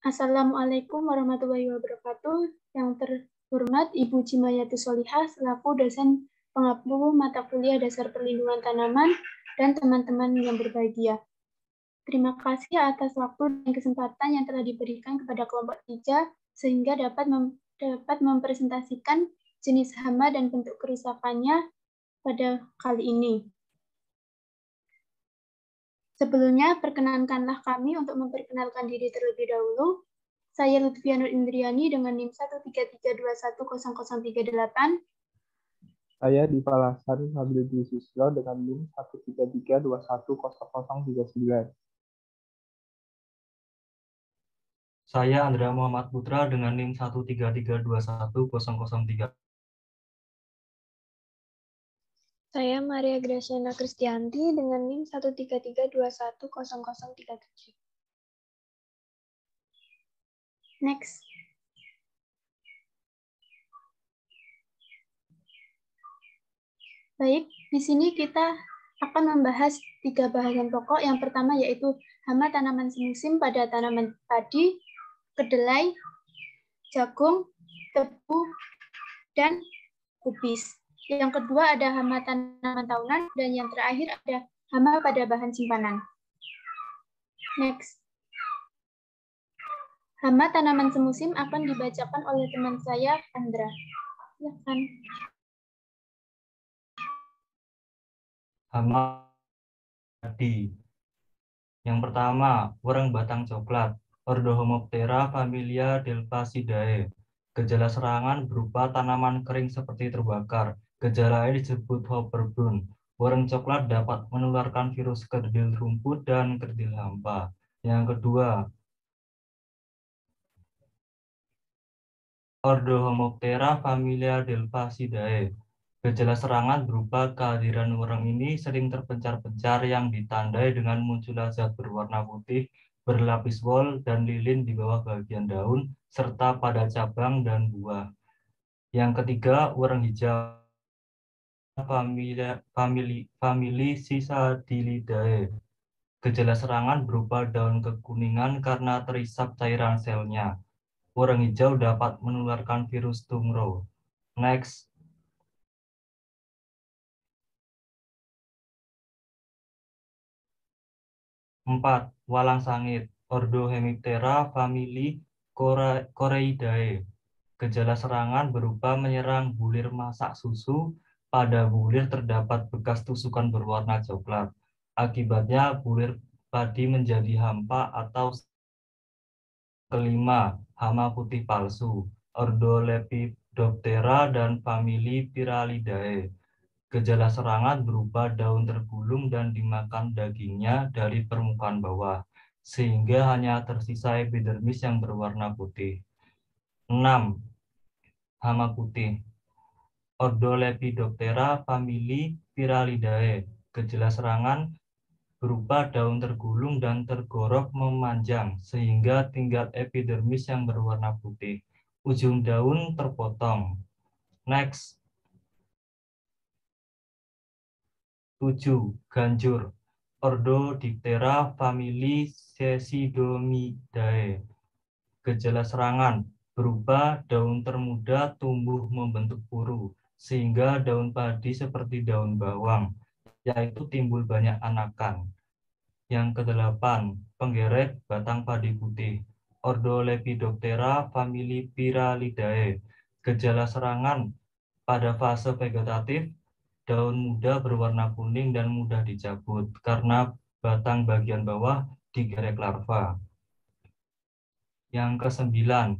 Assalamualaikum warahmatullahi wabarakatuh. Yang terhormat Ibu Jimayati Solihah selaku dosen pengampu mata kuliah dasar perlindungan tanaman dan teman-teman yang berbahagia. Terima kasih atas waktu dan kesempatan yang telah diberikan kepada kelompok 3 sehingga dapat mempresentasikan jenis hama dan bentuk kerusakannya pada kali ini. Sebelumnya, perkenankanlah kami untuk memperkenalkan diri terlebih dahulu. Saya Lutfia Nur Indriani dengan NIM 133210038. Saya Dipa Lasan Fadli Dwi Susilo dengan NIM 133210039. Saya Andra Muhammad Putra dengan NIM 133210003. Saya Maria Graciana Kristianti dengan NIM 133210037. Next. Baik, di sini kita akan membahas 3 bahasan pokok. Yang pertama yaitu hama tanaman semusim pada tanaman padi, kedelai, jagung, tebu, dan kubis. Yang kedua ada hama tanaman tahunan, dan yang terakhir ada hama pada bahan simpanan. Next. Hama tanaman semusim akan dibacakan oleh teman saya, Andra. Silakan. Hama padi. Yang pertama, wereng batang coklat, Ordohomoptera familia Delphasidae. Gejala serangan berupa tanaman kering seperti terbakar. Gejala ini disebut Hopperburn. Wereng coklat dapat menularkan virus kerdil rumput dan kerdil hampa. Yang kedua, Ordohomoptera familia Delphasidae. Gejala serangan berupa kehadiran wereng ini sering terpencar-pencar yang ditandai dengan munculnya zat berwarna putih, berlapis wol, dan lilin di bawah bagian daun, serta pada cabang dan buah. Yang ketiga, wereng hijau famili Cisadilidae. Gejala serangan berupa daun kekuningan karena terisap cairan selnya. Wereng hijau dapat menularkan virus tumor. Next. Empat, walang sangit, Ordohemiptera famili Coreidae. Gejala serangan berupa menyerang bulir masak susu. Pada bulir terdapat bekas tusukan berwarna coklat. Akibatnya bulir padi menjadi hampa atau. Kelima, hama putih palsu, Ordolepidoptera dan famili Pyralidae. Gejala serangan berupa daun tergulung dan dimakan dagingnya dari permukaan bawah, sehingga hanya tersisa epidermis yang berwarna putih. 6. Hama putih, Ordolepidoptera famili Pyralidae. Gejala serangan berupa daun tergulung dan tergorok memanjang, sehingga tingkat epidermis yang berwarna putih. Ujung daun terpotong. Next. 7. Ganjur, Ordodiptera famili Sesidomidae. Gejala serangan berupa daun termuda tumbuh membentuk puru, sehingga daun padi seperti daun bawang, yaitu timbul banyak anakan. Yang kedelapan, penggerek batang padi putih, Ordolepidoptera famili Pyralidae. Gejala serangan pada fase vegetatif, daun muda berwarna kuning dan mudah dicabut karena batang bagian bawah digerek larva. Yang kesembilan,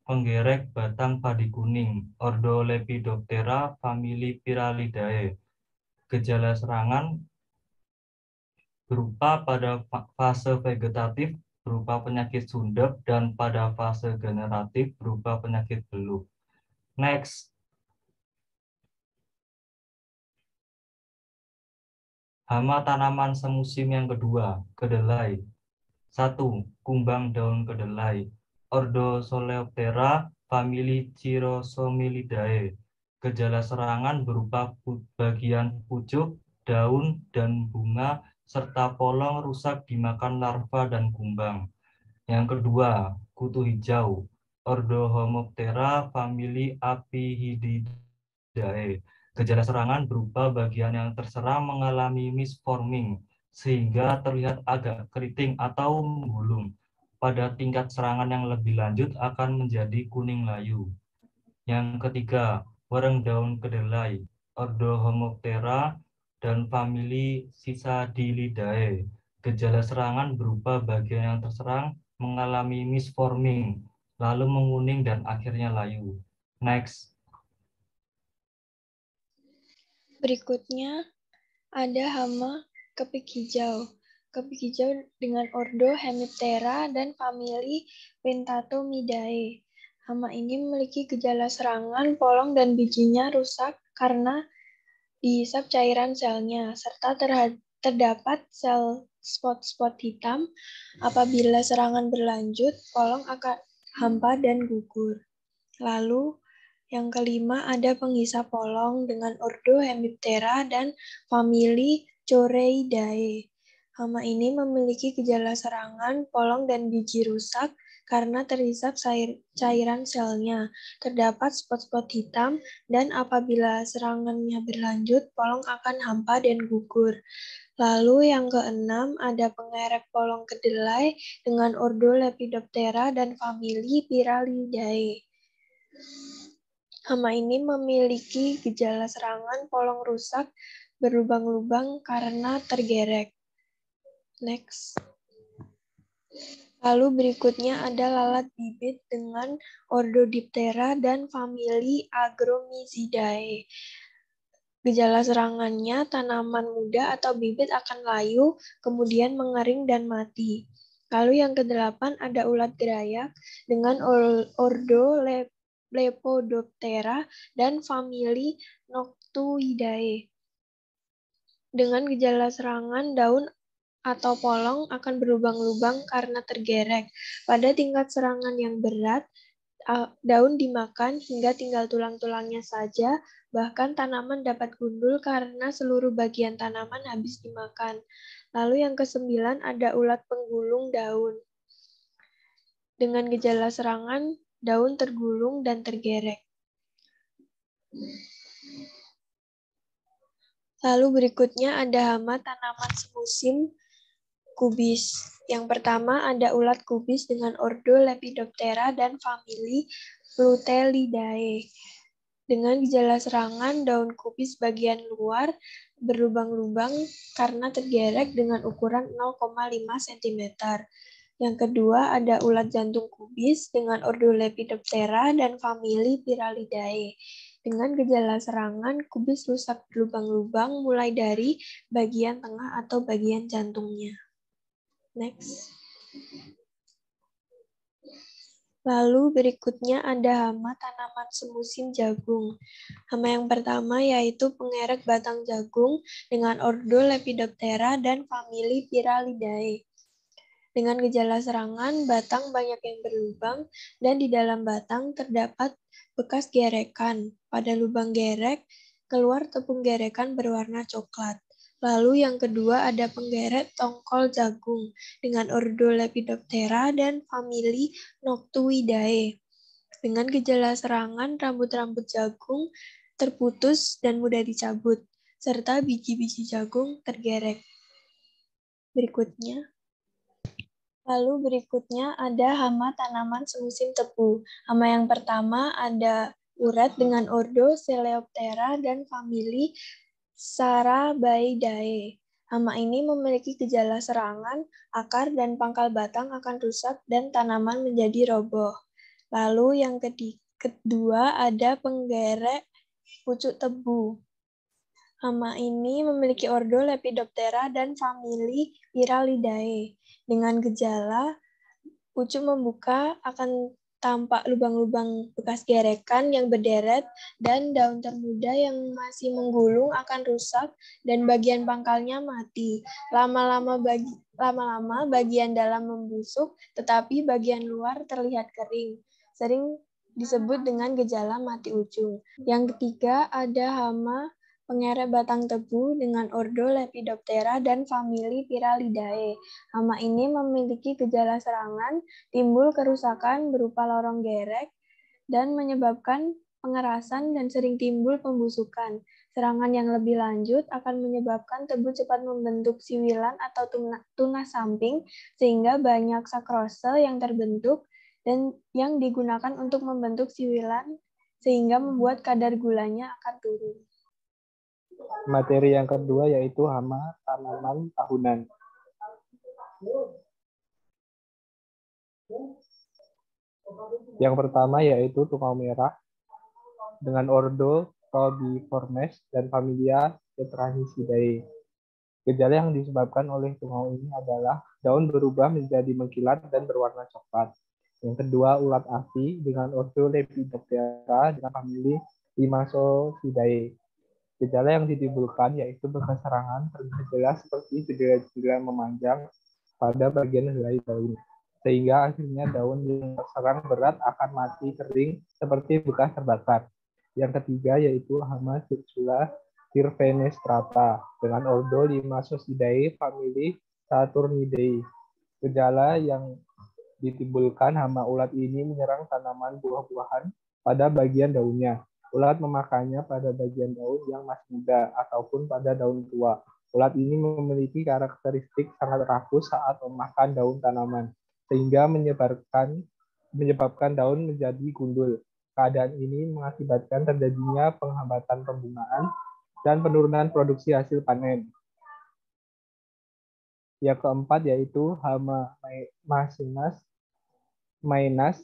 penggerek batang padi kuning, Ordolepidoptera famili Pyralidae. Gejala serangan berupa pada fase vegetatif berupa penyakit sundep dan pada fase generatif berupa penyakit beluk. Next. Hama tanaman semusim yang kedua, kedelai. 1. Kumbang daun kedelai, Ordocoleoptera famili Chirosomilidae. Gejala serangan berupa bagian pucuk, daun, dan bunga, serta polong rusak dimakan larva dan kumbang. Yang kedua, kutu hijau, Ordohomoptera famili Apihididae. Gejala serangan berupa bagian yang terserang mengalami misforming, sehingga terlihat agak keriting atau menggulung. Pada tingkat serangan yang lebih lanjut akan menjadi kuning layu. Yang ketiga, wareng daun kedelai, Ordohomoptera dan famili Cisadilidae. Gejala serangan berupa bagian yang terserang mengalami misforming, lalu menguning dan akhirnya layu. Next. Berikutnya ada hama kepik hijau. Kepik hijau dengan ordo Hemiptera dan famili Pentatomidae. Hama ini memiliki gejala serangan, polong dan bijinya rusak karena dihisap cairan selnya, serta terdapat sel spot-spot hitam. Apabila serangan berlanjut, polong akan hampa dan gugur. Lalu yang kelima ada penghisap polong dengan ordo Hemiptera dan famili Choreidae. Hama ini memiliki gejala serangan, polong dan biji rusak karena terhisap cairan selnya. Terdapat spot-spot hitam dan apabila serangannya berlanjut, polong akan hampa dan gugur. Lalu yang keenam ada pengerek polong kedelai dengan ordo Lepidoptera dan famili Pyralidae. Hama ini memiliki gejala serangan, polong rusak, berlubang-lubang karena tergerek. Next. Lalu berikutnya ada lalat bibit dengan ordo Diptera dan famili Agromyzidae. Gejala serangannya, tanaman muda atau bibit akan layu, kemudian mengering dan mati. Lalu yang kedelapan ada ulat gerayak dengan ordo Lepidoptera dan famili Noctuidae. Dengan gejala serangan, daun atau polong akan berlubang-lubang karena tergerek. Pada tingkat serangan yang berat, daun dimakan hingga tinggal tulang-tulangnya saja, bahkan tanaman dapat gundul karena seluruh bagian tanaman habis dimakan. Lalu yang kesembilan ada ulat penggulung daun. Dengan gejala serangan, daun tergulung dan tergerek. Lalu berikutnya ada hama tanaman semusim kubis. Yang pertama ada ulat kubis dengan ordo Lepidoptera dan famili Plutelidae. Dengan gejala serangan, daun kubis bagian luar berlubang-lubang karena tergerek dengan ukuran 0,5 cm. Yang kedua ada ulat jantung kubis dengan ordo Lepidoptera dan famili Pyralidae. Dengan gejala serangan, kubis rusak berlubang-lubang mulai dari bagian tengah atau bagian jantungnya. Next. Lalu berikutnya ada hama tanaman semusim jagung. Hama yang pertama yaitu pengerek batang jagung dengan ordo Lepidoptera dan famili Pyralidae. Dengan gejala serangan, batang banyak yang berlubang dan di dalam batang terdapat bekas gerekan. Pada lubang gerek, keluar tepung gerekan berwarna coklat. Lalu yang kedua ada penggeret tongkol jagung dengan ordo Lepidoptera dan famili Noctuidae. Dengan gejala serangan, rambut-rambut jagung terputus dan mudah dicabut, serta biji-biji jagung tergerek. Lalu berikutnya ada hama tanaman semusim tebu. Hama yang pertama ada uret dengan ordo Coleoptera dan famili Sarabaidae. Hama ini memiliki gejala serangan, akar dan pangkal batang akan rusak dan tanaman menjadi roboh. Lalu yang kedua ada penggerek pucuk tebu. Hama ini memiliki ordo Lepidoptera dan famili Pyralidae. Dengan gejala, pucuk membuka akan tampak lubang-lubang bekas gerekan yang berderet dan daun termuda yang masih menggulung akan rusak dan bagian pangkalnya mati. Lama-lama bagian dalam membusuk, tetapi bagian luar terlihat kering. Sering disebut dengan gejala mati ujung. Yang ketiga ada hama pengerek batang tebu dengan ordo Lepidoptera dan famili Pyralidae. Hama ini memiliki gejala serangan, timbul kerusakan berupa lorong gerek, dan menyebabkan pengerasan dan sering timbul pembusukan. Serangan yang lebih lanjut akan menyebabkan tebu cepat membentuk siwilan atau tunas samping, sehingga banyak sakrose yang terbentuk dan yang digunakan untuk membentuk siwilan, sehingga membuat kadar gulanya akan turun. Materi yang kedua yaitu hama tanaman tahunan. Yang pertama yaitu tungau merah dengan ordo Probiformes dan familia Tetrahisidae. Gejala yang disebabkan oleh tungau ini adalah daun berubah menjadi mengkilat dan berwarna coklat. Yang kedua, ulat api dengan ordo Lepidoptera dengan famili Limassosidae. Gejala yang ditimbulkan yaitu bekas serangan tergejala seperti gejala memanjang pada bagian helai daun, sehingga akhirnya daun yang terserang berat akan mati kering seperti bekas terbakar. Yang ketiga yaitu hama Curcula tirfenestrata dengan ordo Limassosidae famili Saturnidae. Gejala yang ditimbulkan hama ulat ini menyerang tanaman buah-buahan pada bagian daunnya. Ulat memakannya pada bagian daun yang masih muda ataupun pada daun tua. Ulat ini memiliki karakteristik sangat rakus saat memakan daun tanaman, sehingga menyebabkan daun menjadi gundul. Keadaan ini mengakibatkan terjadinya penghambatan pembungaan dan penurunan produksi hasil panen. Yang keempat yaitu hama Mainas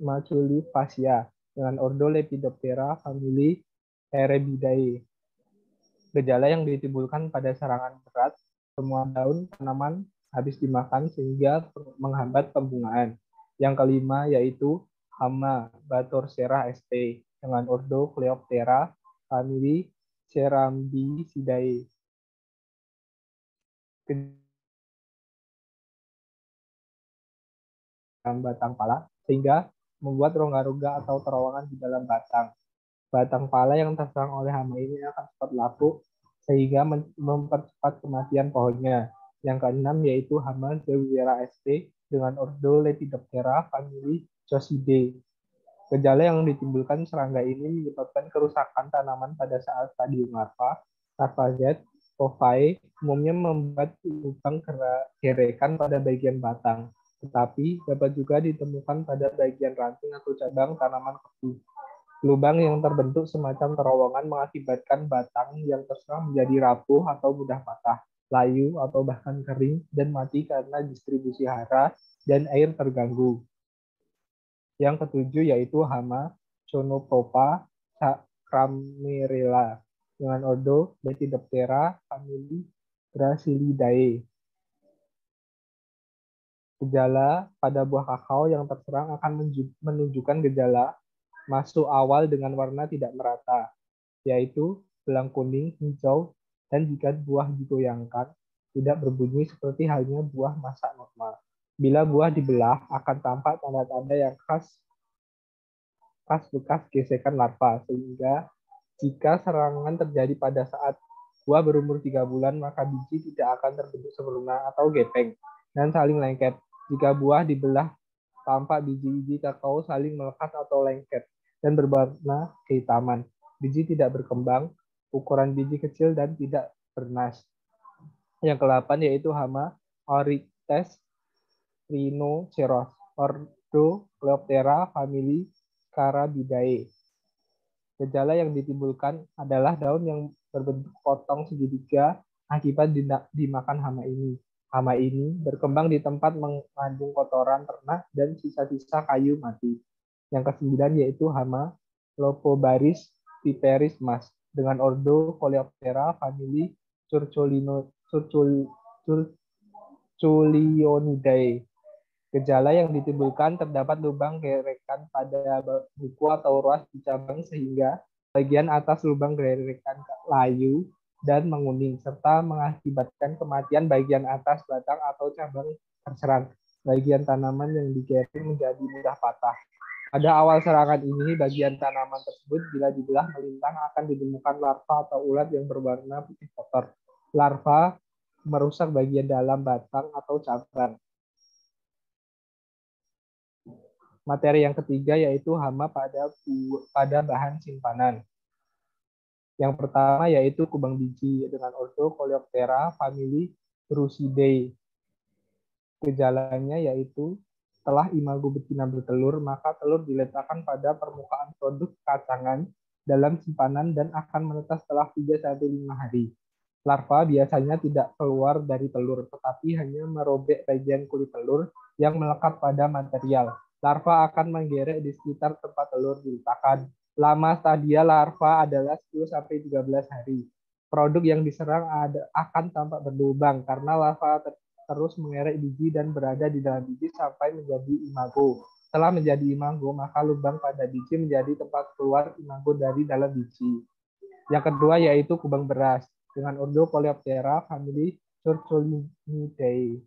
maculifacia dengan ordo Lepidoptera famili Erebidae. Gejala yang ditimbulkan pada serangan berat, semua daun tanaman habis dimakan sehingga menghambat pembungaan. Yang kelima yaitu hama Batorsera st dengan ordo Coleoptera famili Cerambicidae. Batang pala sehingga membuat rongga-rongga atau terowongan di dalam batang. Batang pala yang terserang oleh hama ini akan cepat lapuk sehingga mempercepat kematian pohonnya. Yang keenam yaitu hama Zeuxera st dengan ordo Lepidoptera famili Chosidae. Gejala yang ditimbulkan serangga ini menyebabkan kerusakan tanaman pada saat stadium larva, larva Z, ovae, umumnya membuat lubang gerekan pada bagian batang, tetapi dapat juga ditemukan pada bagian ranting atau cabang tanaman kopi. Lubang yang terbentuk semacam terowongan mengakibatkan batang yang terserang menjadi rapuh atau mudah patah, layu atau bahkan kering dan mati karena distribusi hara dan air terganggu. Yang ketujuh yaitu hama Conopropa sacramerella dengan ordo Lepidoptera famili Gracilidae. Gejala pada buah kakao yang terserang akan menunjukkan gejala masuk awal dengan warna tidak merata, yaitu belang kuning, hijau, dan jika buah digoyangkan, tidak berbunyi seperti halnya buah masak normal. Bila buah dibelah, akan tampak tanda-tanda yang khas bekas gesekan larva, sehingga jika serangan terjadi pada saat buah berumur 3 bulan, maka biji tidak akan terbentuk sempurna atau gepeng dan saling lengket. Jika buah dibelah, tampak biji-biji kakao saling melekat atau lengket dan berwarna kehitaman. Biji tidak berkembang, ukuran biji kecil dan tidak bernas. Yang ke-8 yaitu hama Oryctes rhinoceros, ordo Coleoptera famili Carabidae. Gejala yang ditimbulkan adalah daun yang berbentuk potong segitiga akibat dimakan hama ini. Hama ini berkembang di tempat mengandung kotoran ternak dan sisa-sisa kayu mati. Yang ke-9 yaitu hama Lopobaris piperis mas dengan ordo Coleoptera famili Curculionidae. Gejala yang ditimbulkan terdapat lubang gerekan pada buku atau ruas di cabang sehingga bagian atas lubang gerekan layu dan menguning serta mengakibatkan kematian bagian atas batang atau cabang terserang. Bagian tanaman yang digerek menjadi mudah patah. Pada awal serangan ini, bagian tanaman tersebut bila dibelah melintang akan ditemukan larva atau ulat yang berwarna putih kotor. Larva merusak bagian dalam batang atau cabang. Materi yang ketiga yaitu hama pada bahan simpanan. Yang pertama yaitu kubang biji dengan ordo Coleoptera famili Rusidae. Gejalanya yaitu setelah imago betina bertelur, maka telur diletakkan pada permukaan produk kacangan dalam simpanan dan akan menetas setelah 3-5 hari. Larva biasanya tidak keluar dari telur, tetapi hanya merobek bagian kulit telur yang melekat pada material. Larva akan menggerek di sekitar tempat telur diletakkan. Lama stadia larva adalah 10-13 hari. Produk yang diserang akan tampak berlubang karena larva terus mengerek biji dan berada di dalam biji sampai menjadi imago. Setelah menjadi imago, maka lubang pada biji menjadi tempat keluar imago dari dalam biji. Yang kedua yaitu kubang beras dengan ordo Coleoptera famili Churchulinidae.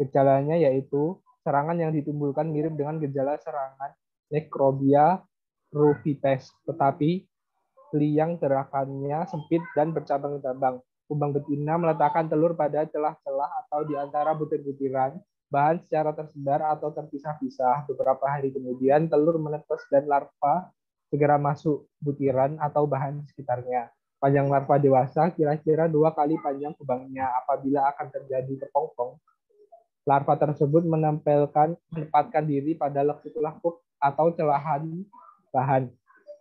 Gejalanya yaitu serangan yang ditimbulkan mirip dengan gejala serangan Necrobia ruvites, tetapi liang gerakannya sempit dan bercabang-cabang. Kubang betina meletakkan telur pada celah-celah atau di antara butir-butiran bahan secara tersebar atau terpisah-pisah. Beberapa hari kemudian telur menetas dan larva segera masuk butiran atau bahan di sekitarnya. Panjang larva dewasa kira-kira 2 kali panjang kubangnya. Apabila akan terjadi kepompong, larva tersebut menempatkan diri pada lekuk-lekuk atau celahan bahan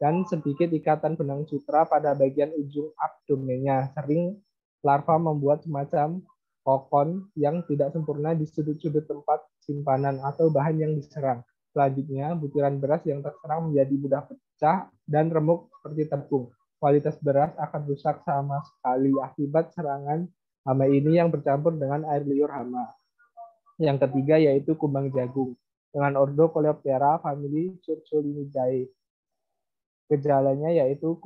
dan sedikit ikatan benang sutra pada bagian ujung abdomennya. Sering larva membuat semacam kokon yang tidak sempurna di sudut-sudut tempat simpanan atau bahan yang diserang. Selanjutnya, butiran beras yang terserang menjadi mudah pecah dan remuk seperti tepung. Kualitas beras akan rusak sama sekali akibat serangan hama ini yang bercampur dengan air liur hama. Yang ketiga yaitu kubang jagung dengan ordo Coleoptera famili Churchulinidae. Gejalanya yaitu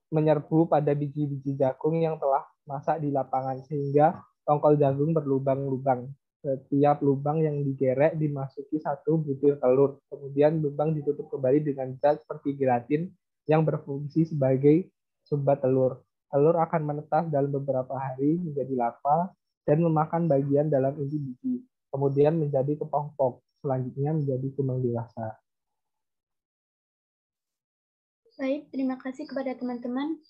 menyerbu pada biji-biji jagung yang telah masak di lapangan sehingga tongkol jagung berlubang-lubang. Setiap lubang yang digerek dimasuki 1 butir telur. Kemudian lubang ditutup kembali dengan zat seperti gelatin yang berfungsi sebagai sumbat telur. Telur akan menetas dalam beberapa hari menjadi larva dan memakan bagian dalam inti biji. Kemudian menjadi kepompong. Selanjutnya menjadi kumbang dewasa. Baik, terima kasih kepada teman-teman.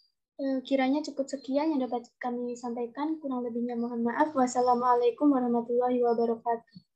Kiranya cukup sekian yang dapat kami sampaikan. Kurang lebihnya mohon maaf. Wassalamualaikum warahmatullahi wabarakatuh.